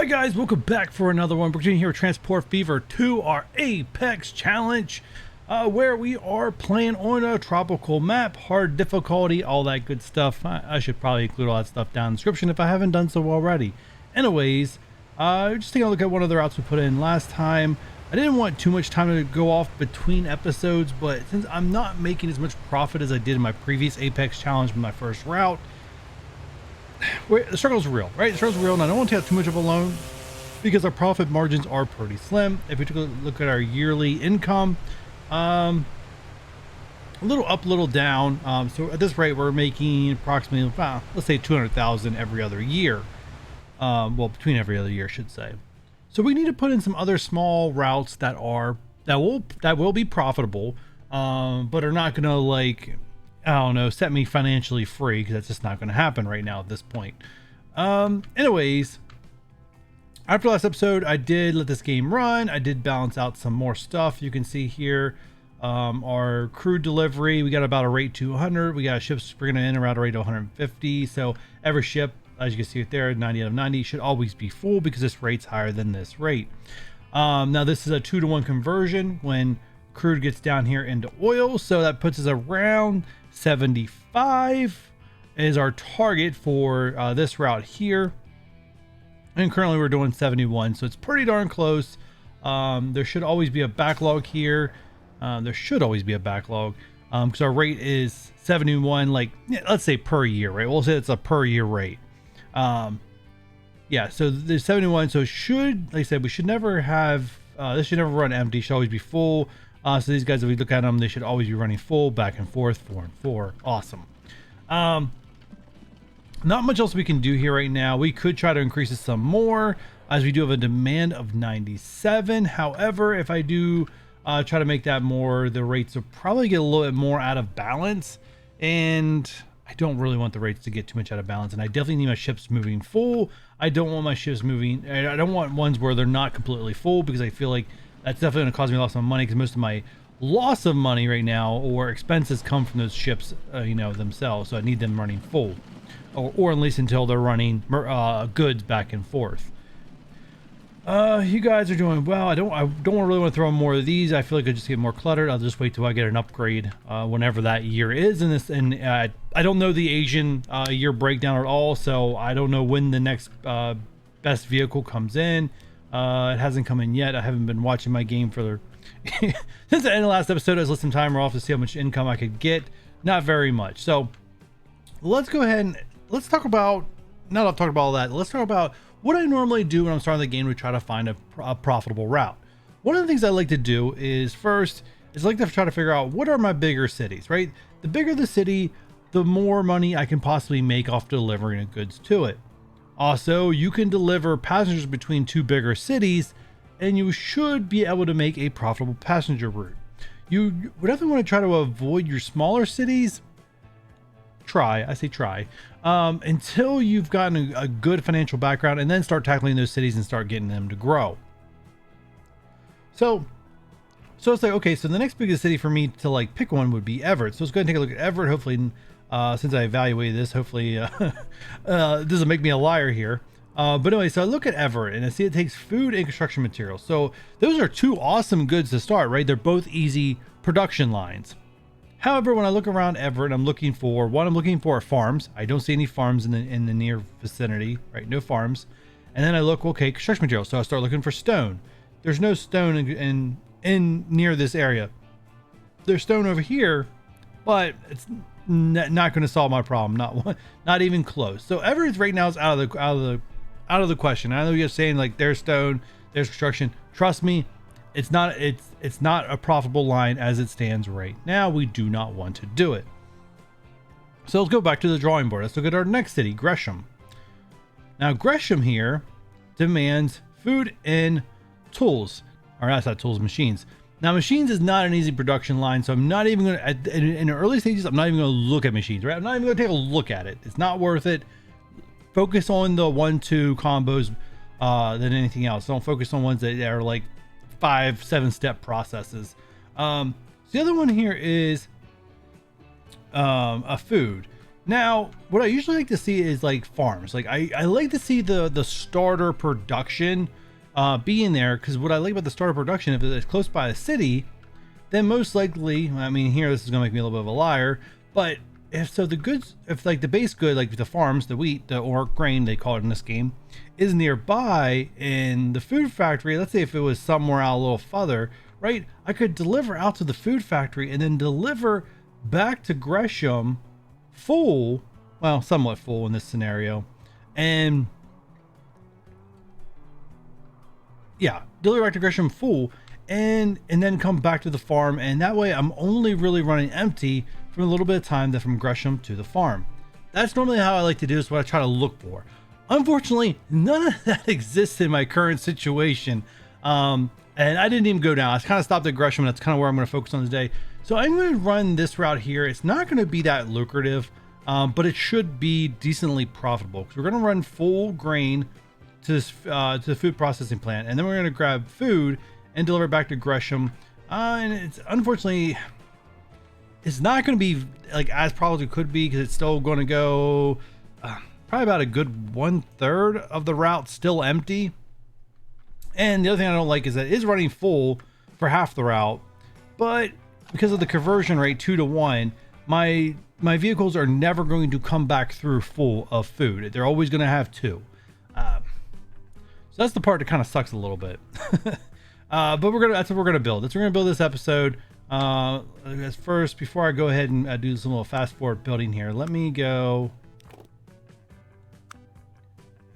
Hi guys, welcome back for another one. We're doing here with Transport Fever 2, our Apex challenge, where we are playing on a tropical map, hard difficulty, all that good stuff. I should probably include all that stuff down in the description if I haven't done so already. Anyways, just taking a look at one of the routes we put in last time. I didn't want too much time to go off between episodes, but since I'm not making as much profit as I did in my previous Apex challenge with my first route, the struggle's real, right? The struggle's real, and I don't want to take out too much of a loan because our profit margins are pretty slim. If we take a look at our yearly income, a little up, little down. So at this rate, we're making approximately, let's say 200,000 every other year. Well, between every other year, I should say. So we need to put in some other small routes that will be profitable, but are not gonna, like, I don't know, set me financially free, because that's just not going to happen right now at this point. Anyways, after last episode, I did let this game run. I did balance out some more stuff. You can see here our crude delivery. We got about a rate 200. We got ships bringing in around a rate of 150. So every ship, as you can see it there, 90 out of 90 should always be full because this rate's higher than this rate. Now this is a 2-to-1 conversion when crude gets down here into oil, so that puts us around 75 is our target for this route here, and currently we're doing 71, so it's pretty darn close. There should always be a backlog here. Because our rate is 71, like, let's say per year, right? We'll say it's a per year rate. Yeah, so there's 71, so it should, like I said, we should never have this should never run empty, should always be full. So these guys, if we look at them, they should always be running full, back and forth, 4 and 4. Awesome. Not much else we can do here right now. We could try to increase it some more, as we do have a demand of 97. However, if I do try to make that more, the rates will probably get a little bit more out of balance, and I don't really want the rates to get too much out of balance, and I definitely need my ships moving full. I don't want my ships moving, I don't want ones where they're not completely full, because I feel like that's definitely going to cause me a loss of money, because most of my loss of money right now or expenses come from those ships, themselves. So I need them running full, or at least until they're running goods back and forth. You guys are doing well. I don't really want to throw in more of these. I feel like I just get more cluttered. I'll just wait till I get an upgrade whenever that year is in this. And I don't know the Asian year breakdown at all, so I don't know when the next best vehicle comes in. It hasn't come in yet. I haven't been watching my game for the since the end of the last episode. I was listing timer off to see how much income I could get. Not very much. So let's go ahead and let's talk about, now that I've talked about all that, let's talk about what I normally do when I'm starting the game to try to find a profitable route. One of the things I like to do is first is like to try to figure out what are my bigger cities, right? The bigger the city, the more money I can possibly make off delivering the goods to it. Also, you can deliver passengers between two bigger cities, and you should be able to make a profitable passenger route. You would definitely want to try to avoid your smaller cities. I say try, until you've gotten a good financial background, and then start tackling those cities and start getting them to grow. So it's like, okay, so the next biggest city for me to like pick one would be Everett. So let's go ahead and take a look at Everett. Hopefully, since I evaluated this, hopefully this doesn't make me a liar here. But anyway, so I look at Everett and I see it takes food and construction materials. So those are two awesome goods to start, right? They're both easy production lines. However, when I look around Everett, I'm looking for farms. I don't see any farms in the near vicinity, right? No farms. And then I look, okay, construction materials. So I start looking for stone. There's no stone in near this area. There's stone over here, but it's not going to solve my problem. Not even close. So Everett right now is out of the question. I know you're saying like there's stone, there's construction. Trust me, it's not a profitable line as it stands right now. We do not want to do it. So let's go back to the drawing board. Let's look at our next city, Gresham. Now Gresham here demands food and tools, or that's not tools, machines. Now machines is not an easy production line, so I'm not even going to, in the early stages, I'm not even going to look at machines, right? I'm not even going to take a look at it. It's not worth it. Focus on the 1-2 combos than anything else. Don't focus on ones that are like 5-7 step processes. So the other one here is a food. Now, what I usually like to see is like farms. Like I like to see the starter production being there, because what I like about the starter production, if it's close by a city, then most likely, I mean, here this is gonna make me a little bit of a liar, but if so, the goods, if like the base good, like the farms, the wheat, or grain they call it in this game, is nearby, in the food factory, let's say if it was somewhere out a little further, right? I could deliver out to the food factory and then deliver back to Gresham full, well, somewhat full in this scenario, and yeah, deliver back to Gresham full, and then come back to the farm, and that way I'm only really running empty for a little bit of time that from Gresham to the farm. That's normally how I like to do this, what I try to look for. Unfortunately, none of that exists in my current situation, and I didn't even go down. I kind of stopped at Gresham, and that's kind of where I'm going to focus on today. So I'm going to run this route here. It's not going to be that lucrative, but it should be decently profitable, because we're going to run full grain to this to the food processing plant, and then we're going to grab food and deliver back to Gresham. And it's unfortunately, it's not going to be like as profitable as it could be, because it's still going to go probably about a good 1/3 of the route still empty. And the other thing I don't like is that it is running full for half the route, but because of the conversion rate 2 to 1, my vehicles are never going to come back through full of food. They're always going to have 2. So that's the part that kind of sucks a little bit. But that's what we're gonna build. That's what we're gonna build this episode. As first, before I go ahead and do some little fast forward building here, let me go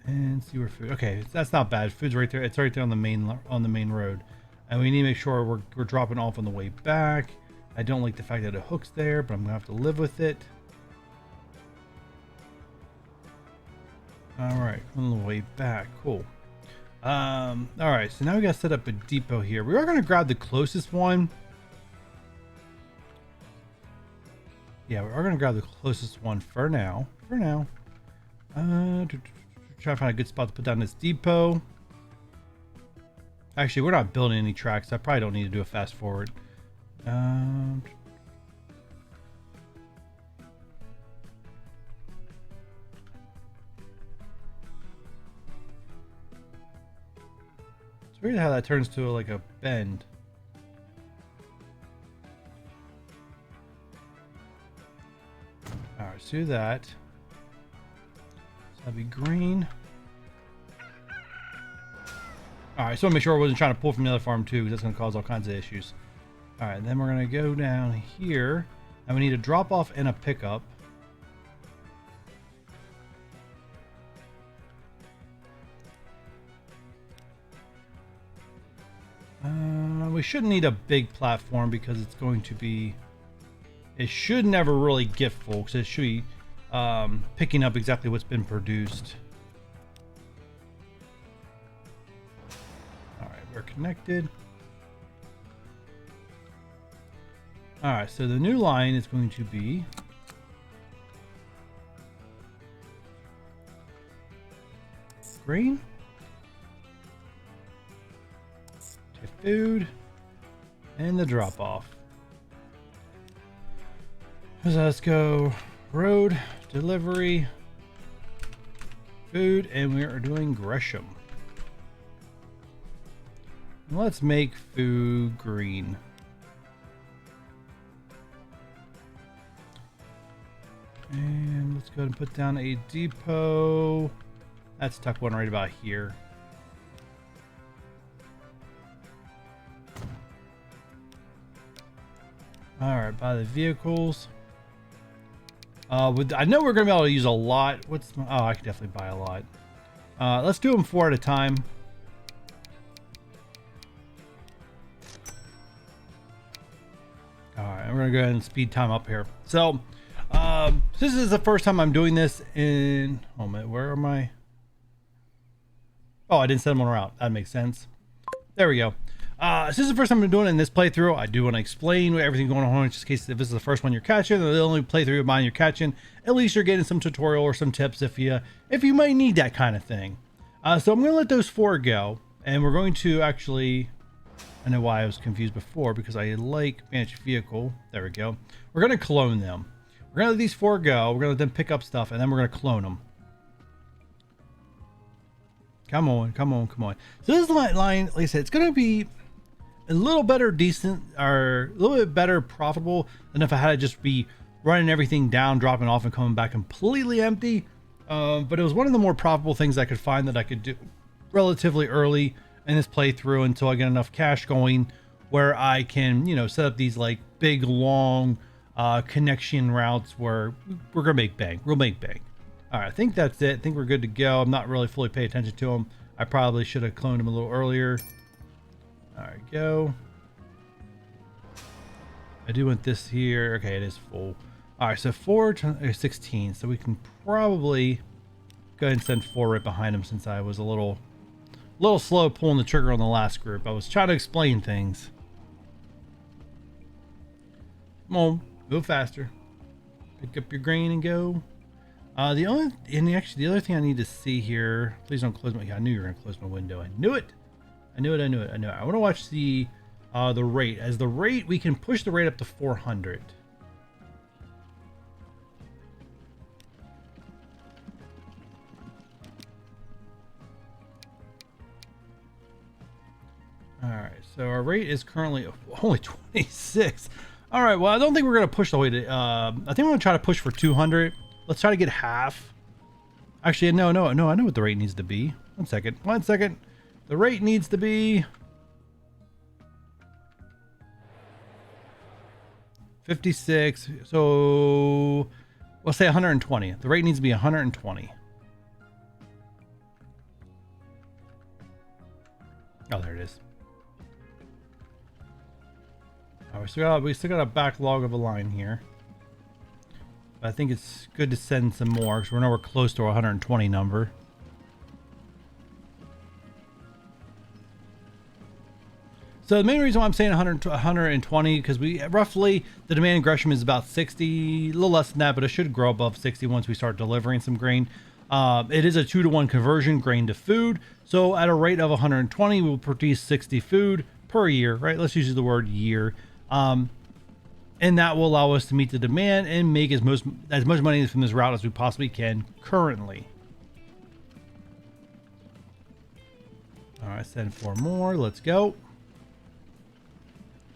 and see where food. Okay, that's not bad. Food's right there. It's right there on the main road, and we need to make sure we're dropping off on the way back. I don't like the fact that it hooks there, but I'm gonna have to live with it. All right, on the way back, cool. All right, so now we gotta set up a depot here. We are gonna grab the closest one. Yeah, we are gonna grab the closest one for now. Try to find a good spot to put down this depot. Actually, we're not building any tracks. I probably don't need to do a fast forward. It's weird how that turns to like a bend. Alright, let's do that. So that'll be green. Alright, so I want to make sure I wasn't trying to pull from the other farm too, because that's going to cause all kinds of issues. Alright, then we're going to go down here, and we need a drop off and a pickup. We shouldn't need a big platform, because it's going to be, it should never really get full, because it should be picking up exactly what's been produced. All right, we're connected. All right, so the new line is going to be green to food and the drop off. So let's go road, delivery, food, and we are doing Gresham. Let's make food green. And let's go ahead and put down a depot. That's tucked one right about here. All right, buy the vehicles. I know we're gonna be able to use a lot. Oh, I can definitely buy a lot. Let's do them 4 at a time. All right, we're gonna go ahead and speed time up here. So, this is the first time I'm doing this in. Oh man, where am I? Oh, I didn't set them on a route. That makes sense. There we go. This is the first time I'm doing it in this playthrough. I do want to explain everything going on, just in case if this is the first one you're catching, or the only playthrough of mine you're catching. At least you're getting some tutorial or some tips if you might need that kind of thing. So I'm going to let those 4 go, and we're going to actually. I know why I was confused before, because I like manage vehicle. There we go. We're going to clone them. We're gonna let these 4 go. We're gonna let them pick up stuff, and then we're gonna clone them. Come on, come on, come on. So this line, like I said, it's gonna be a little better decent, or a little bit better profitable than if I had to just be running everything down, dropping off, and coming back completely empty. But it was one of the more profitable things I could find that I could do relatively early in this playthrough until I get enough cash going where I can, you know, set up these like big long connection routes where we're gonna make bank. We'll make bank. All right, I think that's it. I think we're good to go. I'm not really fully paying attention to them. I probably should have cloned them a little earlier. All right, go. I do want this here. Okay, it is full. All right, so 4 to 16. So we can probably go ahead and send 4 right behind him since I was a little slow pulling the trigger on the last group. I was trying to explain things. Come on, go faster. Pick up your grain and go. The other thing I need to see here. Please don't close my. I knew you were gonna close my window. I knew it. I want to watch the rate. As the rate, we can push the rate up to 400. All right, so our rate is currently only 26. All right, well, I don't think we're gonna push the way to. I think we're gonna try to push for 200. Let's try to get half. Actually, no. I know what the rate needs to be. One second. The rate needs to be 56. So we'll say 120. The rate needs to be 120. Oh, there it is. Oh, we still got a backlog of a line here. But I think it's good to send some more because we're nowhere close to our 120 number. So the main reason why I'm saying 120 because we roughly the demand in Gresham is about 60, a little less than that, but it should grow above 60 once we start delivering some grain. It is a 2-to-1 conversion, grain to food. So at a rate of 120, we'll produce 60 food per year, right? Let's use the word year. And that will allow us to meet the demand and make as much money from this route as we possibly can currently. All right, send 4 more. Let's go.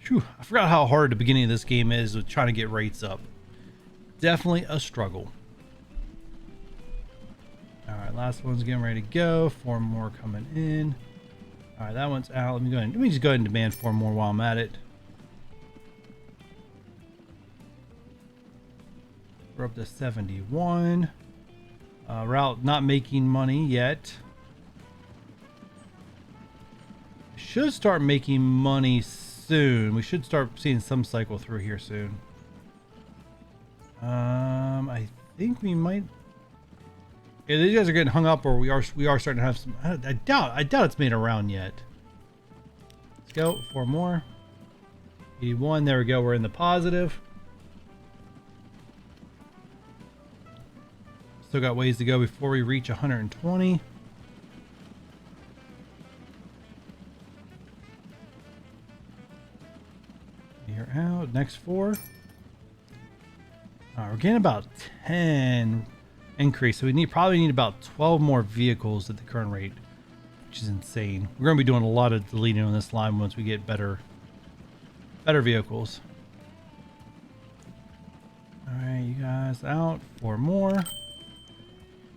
Whew, I forgot how hard the beginning of this game is with trying to get rates up. Definitely a struggle. All right, last one's getting ready to go. 4 more coming in. All right, that one's out. Let me just go ahead and demand 4 more while I'm at it. We're up to 71. Route not making money yet. Should start making money soon. We should start seeing some cycle through here soon. I think we might. Yeah, these guys are getting hung up, or we are starting to have some. I doubt it's made around yet. Let's go 4 more. 81. There we go. We're in the positive. Still got ways to go before we reach 120. You're out. Next 4. We're getting about 10 increase, so we probably need about 12 more vehicles at the current rate, which is insane. We're going to be doing a lot of deleting on this line once we get better vehicles. All right, you guys out. 4 more.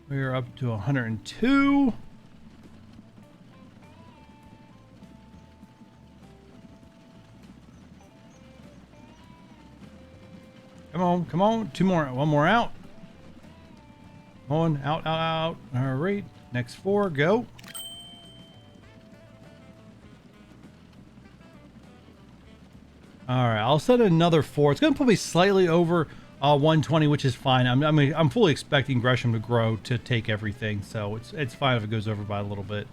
We're up to 102. Come on. 2 more. 1 more out. Come on, out. All right. Next 4, go. All right, I'll set another 4. It's going to put me slightly over 120, which is fine. I'm fully expecting Gresham to grow to take everything, so it's fine if it goes over by a little bit.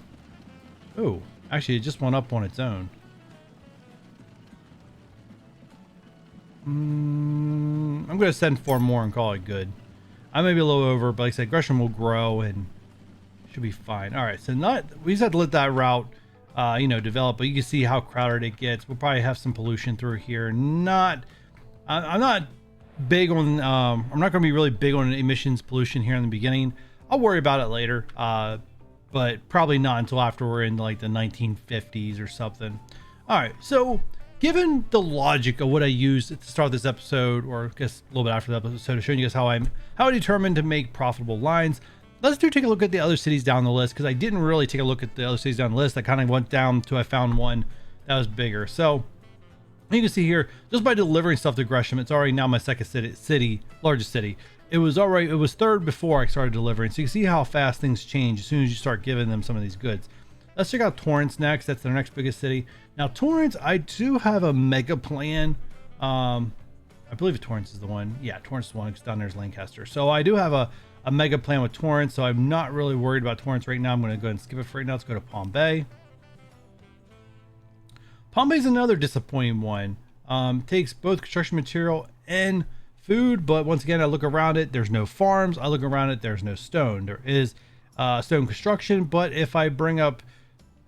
Oh, actually, it just went up on its own. I'm going to send 4 more and call it good. I may be a little over, but like I said, Gresham will grow and should be fine. All right, so we just have to let that route, develop. But you can see how crowded it gets. We'll probably have some pollution through here. I'm not big on I'm not going to be really big on emissions pollution here in the beginning. I'll worry about it later, but probably not until after we're in like the 1950s or something. All right, so given the logic of what I used to start this episode, or I guess a little bit after the episode, showing you guys how I determined to make profitable lines, let's take a look at the other cities down the list, because I didn't really take a look at the other cities down the list. I kind of went down till I found one that was bigger. So you can see here, just by delivering stuff to Gresham, it's already now my second city, largest city. It was third before I started delivering. So you can see how fast things change as soon as you start giving them some of these goods. Let's check out Torrance next. That's their next biggest city. Now Torrance, I do have a mega plan. I believe Torrance is the one. Yeah, Torrance is the one, because down there's Lancaster. So I do have a mega plan with Torrance. So I'm not really worried about Torrance right now. I'm going to go ahead and skip it for right now. Let's go to Palm Bay. Palm Bay is another disappointing one. Takes both construction material and food, but once again, I look around it, there's no farms. I look around it, there's no stone. There is stone construction, but if I bring up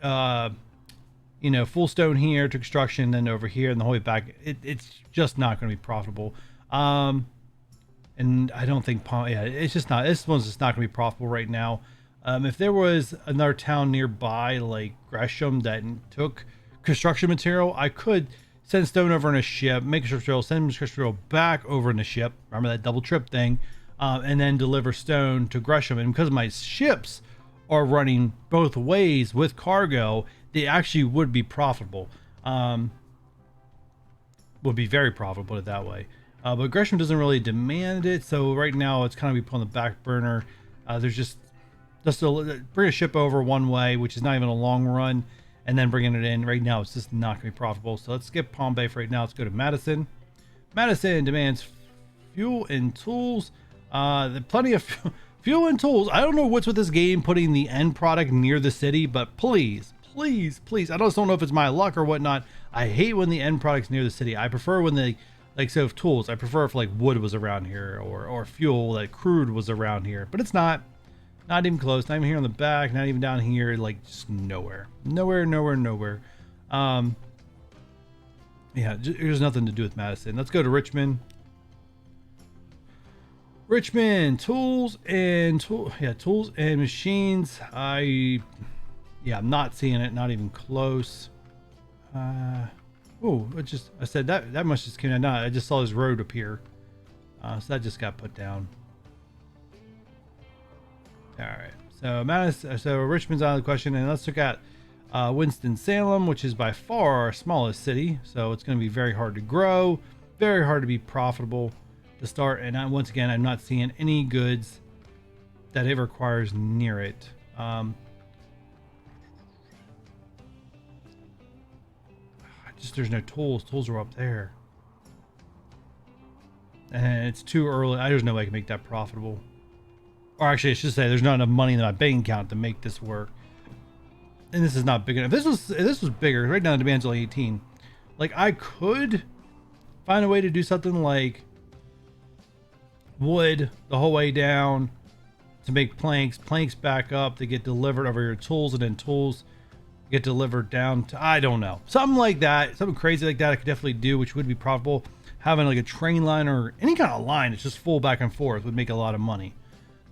full stone here to construction, then over here and the whole way back, it's just not going to be profitable. And I don't think it's just not, this one's just not going to be profitable right now. If there was another town nearby like Gresham that took construction material, I could send stone over in a ship, make construction material, send construction material back over in the ship. Remember that double trip thing, and then deliver stone to Gresham. And because my ships are running both ways with cargo, they actually would be profitable. Would be very profitable, put it that way. But Gresham doesn't really demand it, so right now it's kind of be put on the back burner. There's just bring a ship over one way, which is not even a long run, and then bringing it in. Right now it's just not going to be profitable. So let's skip Palm Bay for right now. Let's go to Madison. Madison demands fuel and tools. Plenty of fuel and tools. I don't know what's with this game putting the end product near the city, but please, I just don't know if it's my luck or whatnot. I hate when the end product's near the city. I prefer when they, like, so if tools, I prefer if like wood was around here, or fuel, like crude was around here, but it's not even close. Not even here on the back, not even down here, like just nowhere. Yeah, there's nothing to do with Madison. Let's go to Richmond. Tools and machines. I'm not seeing it, not even close. I said that much just came out. I just saw this road appear. So that just got put down. All right, so Richmond's out of the question, and let's look at Winston-Salem, which is by far our smallest city. So it's going to be very hard to grow, very hard to be profitable to start. And once again, I'm not seeing any goods that it requires near it. There's no tools. Tools are up there, and it's too early. There's no way I can make that profitable. Or actually, I should say there's not enough money in my bank account to make this work. And this is not big enough. If this was bigger, right now the demand's only 18. Like, I could find a way to do something like wood the whole way down to make planks back up to get delivered over your tools, and then tools get delivered down to, I don't know, something like that, something crazy like that I could definitely do, which would be profitable. Having like a train line or any kind of line, it's just full back and forth, would make a lot of money.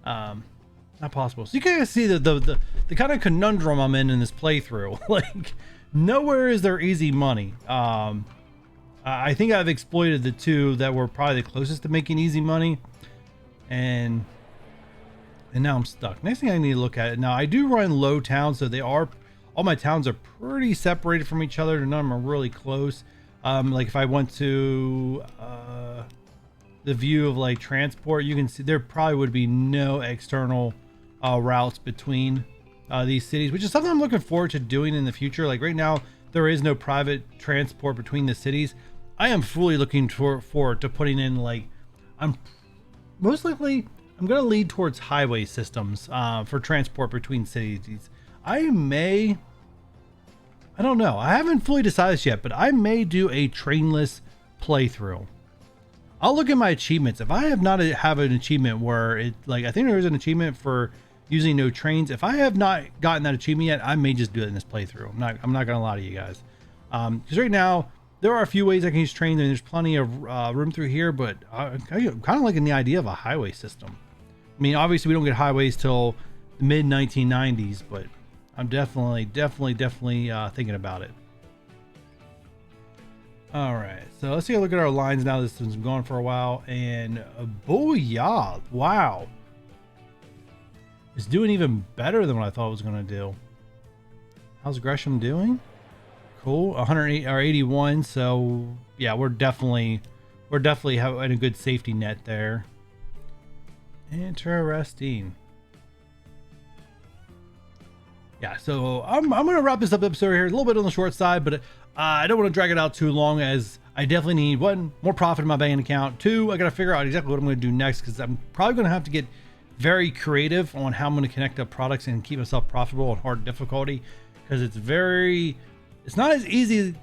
Not possible. So you guys see the kind of conundrum I'm in this playthrough. Like, nowhere is there easy money. I think I've exploited the two that were probably the closest to making easy money, and now I'm stuck. Next thing I need to look at it. Now I do run low towns, so all my towns are pretty separated from each other. None of them are really close. Like if I went to the view of like transport, you can see there probably would be no external routes between these cities, which is something I'm looking forward to doing in the future. Like right now, there is no private transport between the cities. I am fully looking forward to putting in, like, I'm going to lead towards highway systems for transport between cities. I don't know. I haven't fully decided this yet, but I may do a trainless playthrough. I'll look at my achievements. If I have not have an achievement where it, like, I think there is an achievement for using no trains. If I have not gotten that achievement yet, I may just do it in this playthrough. I'm not going to lie to you guys. Because right now, there are a few ways I can use trains, and there's plenty of room through here, but I'm kind of liking the idea of a highway system. I mean, obviously we don't get highways till the mid 1990s, but I'm definitely thinking about it. All right, so let's take a look at our lines now. This has been going for a while, and booyah! Wow, it's doing even better than what I thought it was going to do. How's Gresham doing? Cool, 108 or 81. So yeah, we're definitely having a good safety net there. Interesting. Yeah, so I'm gonna wrap this up episode here, a little bit on the short side, but I don't want to drag it out too long, as I definitely need, one, more profit in my bank account. Two, I gotta figure out exactly what I'm gonna do next, because I'm probably gonna have to get very creative on how I'm gonna connect up products and keep myself profitable on hard difficulty, because it's not as easy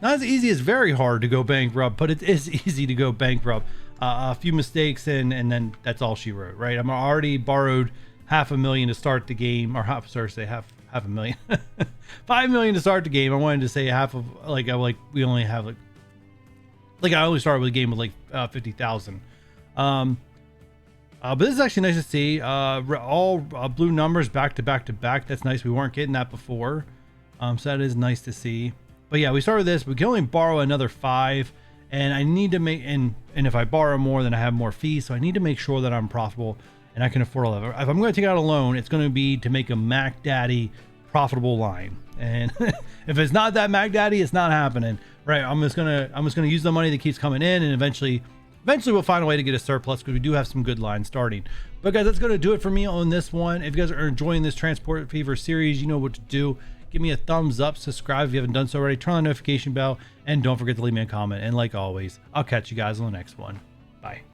as very hard to go bankrupt, but it is easy to go bankrupt. A few mistakes and then that's all she wrote, right? I'm already borrowed $500,000 to start the game, or half a million, 5 million to start the game. I wanted to say half of, we only have like I only started with a game with like 50,000. But this is actually nice to see. All blue numbers back to back to back. That's nice. We weren't getting that before. So that is nice to see. But yeah, we started this. We can only borrow another 5, and I need to make, and if I borrow more, then I have more fees. So I need to make sure that I'm profitable and I can afford all of it. If I'm going to take out a loan, it's going to be to make a Mac Daddy profitable line. And if it's not that Mac Daddy, it's not happening, right? I'm just gonna use the money that keeps coming in, and eventually we'll find a way to get a surplus, because we do have some good lines starting. But guys, that's going to do it for me on this one. If you guys are enjoying this Transport Fever series, you know what to do. Give me a thumbs up, subscribe if you haven't done so already, turn on the notification bell, and don't forget to leave me a comment. And like always, I'll catch you guys on the next one. Bye.